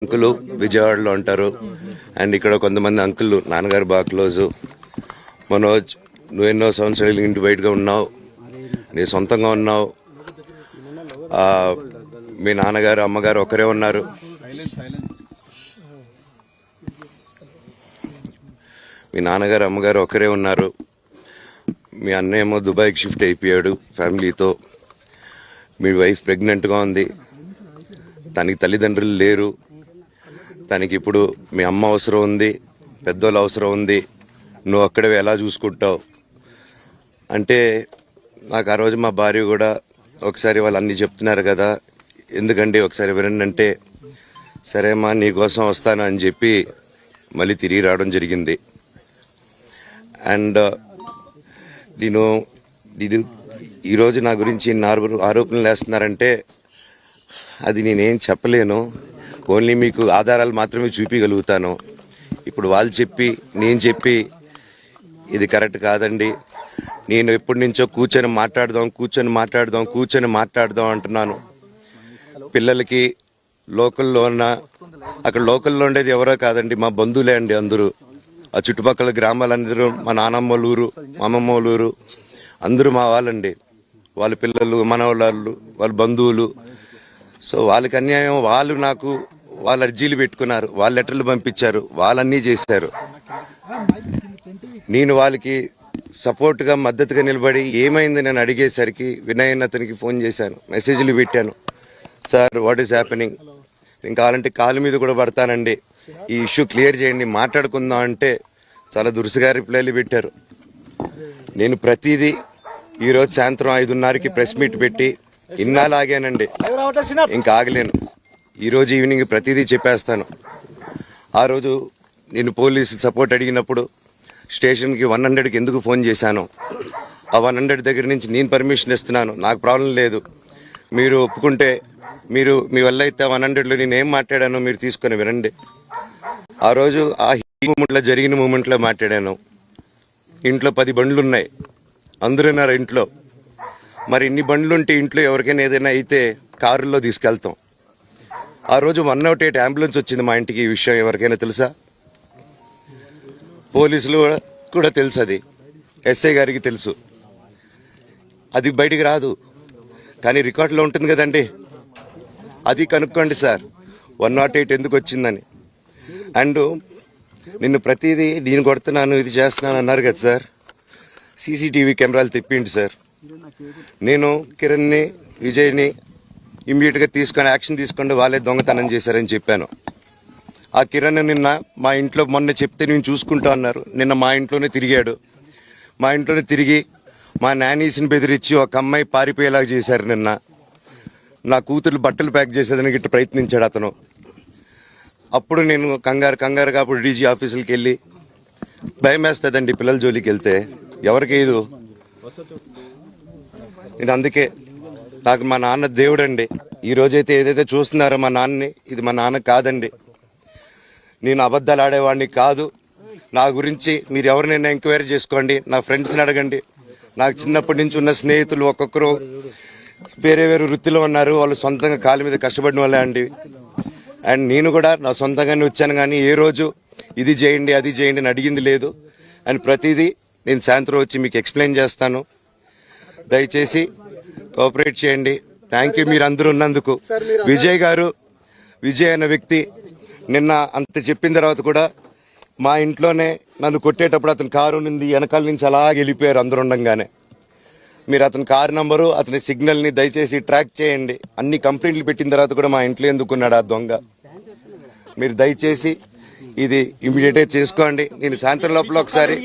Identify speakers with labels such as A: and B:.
A: Uncle విజయవాడలో ఉంటారు. And ఇక్కడ కొంతమంది అంకుల్ నాన్నగారు బాగా క్లోజు. మనోజ్, నువ్వు ఎన్నో సంవత్సరాలు ఇంటి బయటగా ఉన్నావు, నీ సొంతంగా ఉన్నావు. మీ నాన్నగారు అమ్మగారు ఒకరే ఉన్నారు. మీ నాన్నగారు అమ్మగారు ఒకరే ఉన్నారు. మీ అన్నయ్య ఏమో దుబాయ్కి షిఫ్ట్ అయిపోయాడు ఫ్యామిలీతో. మీ వైఫ్ ప్రెగ్నెంట్గా ఉంది. తనకి తల్లిదండ్రులు లేరు. తనకి ఇప్పుడు మీ అమ్మ అవసరం ఉంది, పెద్దోళ్ళ అవసరం ఉంది. నువ్వు అక్కడే ఎలా చూసుకుంటావు అంటే, నాకు ఆ రోజు మా భార్య కూడా ఒకసారి వాళ్ళు అన్నీ చెప్తున్నారు కదా, ఎందుకండి ఒకసారి వినండి అంటే, సరేమ్మా నీకోసం వస్తాను అని చెప్పి మళ్ళీ తిరిగి రావడం జరిగింది. అండ్ నేను ఈరోజు నా గురించి ఆరోపణలు వేస్తున్నారంటే అది నేనేం చెప్పలేను. ఓన్లీ మీకు ఆధారాలు మాత్రమే చూపించగలుగుతాను. ఇప్పుడు వాళ్ళు చెప్పి నేను చెప్పి ఇది కరెక్ట్ కాదండి, నేను ఎప్పటి నుంచో కూర్చొని మాట్లాడదాం అంటున్నాను. పిల్లలకి లోకల్లో అక్కడ లోకల్లో ఉండేది ఎవరో కాదండి, మా బంధువులే అండి అందరూ. ఆ చుట్టుపక్కల గ్రామాలందరూ మా నానమ్మ వాళ్ళ ఊరు, మా అమ్మమ్మ వాళ్ళ ఊరు, అందరూ మా వాళ్ళండి. వాళ్ళ పిల్లలు, మనవాళ్ళు, వాళ్ళ బంధువులు. సో వాళ్ళకి అన్యాయం, వాళ్ళు నాకు వాళ్ళ అర్జీలు పెట్టుకున్నారు, వాళ్ళ లెటర్లు పంపించారు, వాళ్ళన్నీ చేశారు. నేను వాళ్ళకి సపోర్ట్గా మద్దతుగా నిలబడి ఏమైంది నేను అడిగేసరికి వినయ్ అతనికి ఫోన్ చేశాను, మెసేజ్లు పెట్టాను. సార్ వాట్ ఈస్ హ్యాపెనింగ్, నేను కావాలంటే కాలు మీద కూడా పడతానండి, ఈ ఇష్యూ క్లియర్ చేయండి, మాట్లాడుకుందాం అంటే చాలా దురుసుగా రిప్లైలు పెట్టారు. నేను ప్రతిదీ ఈరోజు సాయంత్రం 5:30కి ప్రెస్ మీట్ పెట్టి ఇన్నాళ్ళు ఆగానండి, ఇంకా ఆగలేను. ఈరోజు ఈవినింగ్ ప్రతిదీ చెప్పేస్తాను. ఆ రోజు నేను పోలీసు సపోర్ట్ అడిగినప్పుడు స్టేషన్కి 100కి ఎందుకు ఫోన్ చేశాను, ఆ 100 దగ్గర నుంచి నేను పర్మిషన్ ఇస్తున్నాను, నాకు ప్రాబ్లం లేదు, మీరు ఒప్పుకుంటే మీరు మీ వల్ల అయితే 100లో నేను ఏం మాట్లాడానో మీరు తీసుకొని వినండి. ఆ రోజు ఆ మూమెంట్లో జరిగిన మూమెంట్లో మాట్లాడాను. ఇంట్లో 10 బండ్లు ఉన్నాయి, అందరూ ఉన్నారు ఇంట్లో. మరి ఇన్ని బండ్లు ఉంటే ఇంట్లో ఎవరికైనా ఏదైనా అయితే కారుల్లో తీసుకెళ్తాం. ఆ రోజు 108 అంబులెన్స్ వచ్చింది మా ఇంటికి. ఈ విషయం ఎవరికైనా తెలుసా? పోలీసులు కూడా తెలుసు, అది ఎస్ఐ గారికి తెలుసు. అది బయటికి రాదు, కానీ రికార్డులో ఉంటుంది కదండి, అది కనుక్కోండి సార్ 108 ఎందుకు వచ్చిందని. అండ్ నిన్ను ప్రతిదీ నేను కొడుతున్నాను, ఇది చేస్తున్నాను అన్నారు కదా సార్, సీసీటీవీ కెమెరాలు తెప్పిండి సార్. నేను కిరణ్ని, విజయ్ని ఇమ్మీడియట్గా తీసుకొని యాక్షన్ తీసుకోండి, వాళ్ళే దొంగతనం చేశారని చెప్పాను. ఆ కిరణ్ నిన్న మా ఇంట్లో మొన్న చెప్తే నేను చూసుకుంటా అన్నారు. నిన్న మా ఇంట్లోనే తిరిగాడు. మా ఇంట్లోనే తిరిగి మా నానీస్ని బెదిరించి ఒక అమ్మాయి పారిపోయేలాగా చేశారు. నిన్న నా కూతురు బట్టలు ప్యాక్ చేసేదానికి ఇట్లా ప్రయత్నించాడు అతను. అప్పుడు నేను కంగారుగా అప్పుడు డీజీ ఆఫీసులకి వెళ్ళి, భయం వేస్తుందండి పిల్లల జోలికి వెళ్తే, ఎవరికి ఇది. నేను అందుకే నాకు మా నాన్న దేవుడండి. ఈ రోజైతే ఏదైతే చూస్తున్నారో మా నాన్నని, ఇది మా నాన్న కాదండి. నేను అబద్ధాలు ఆడేవాడిని కాదు. నా గురించి మీరు ఎవరినైనా ఎంక్వైరీ చేసుకోండి, నా ఫ్రెండ్స్ని అడగండి. నాకు చిన్నప్పటి నుంచి ఉన్న స్నేహితులు ఒక్కొక్కరు వేరే వృత్తిలో ఉన్నారు, వాళ్ళు సొంతంగా కాళ్ళ మీద కష్టపడిన వాళ్ళే అండి. అండ్ నేను కూడా నా సొంతంగానే వచ్చాను, కానీ ఏ రోజు ఇది చేయండి అది చేయండి అని అడిగింది లేదు. అండ్ ప్రతిదీ నేను సాయంత్రం వచ్చి మీకు ఎక్స్ప్లెయిన్ చేస్తాను. దయచేసి కోఆపరేట్ చేయండి. థ్యాంక్ యూ మీరు అందరూ ఉన్నందుకు. విజయ్ అనే వ్యక్తి నిన్న అంత చెప్పిన తర్వాత కూడా మా ఇంట్లోనే నన్ను కొట్టేటప్పుడు అతని కారు ఉంది, వెనకాల నుంచి అలా వెళ్ళిపోయారు అందరూ ఉండగానే. మీరు అతని కారు నంబరు, అతని సిగ్నల్ని దయచేసి ట్రాక్ చేయండి. అన్ని కంప్లైంట్లు పెట్టిన తర్వాత కూడా మా ఇంట్లో ఎందుకున్నాడు ఆ దొంగ, మీరు దయచేసి ఇది ఇమీడియట్గా చేసుకోండి. నేను సాయంత్రం లోపల ఒకసారి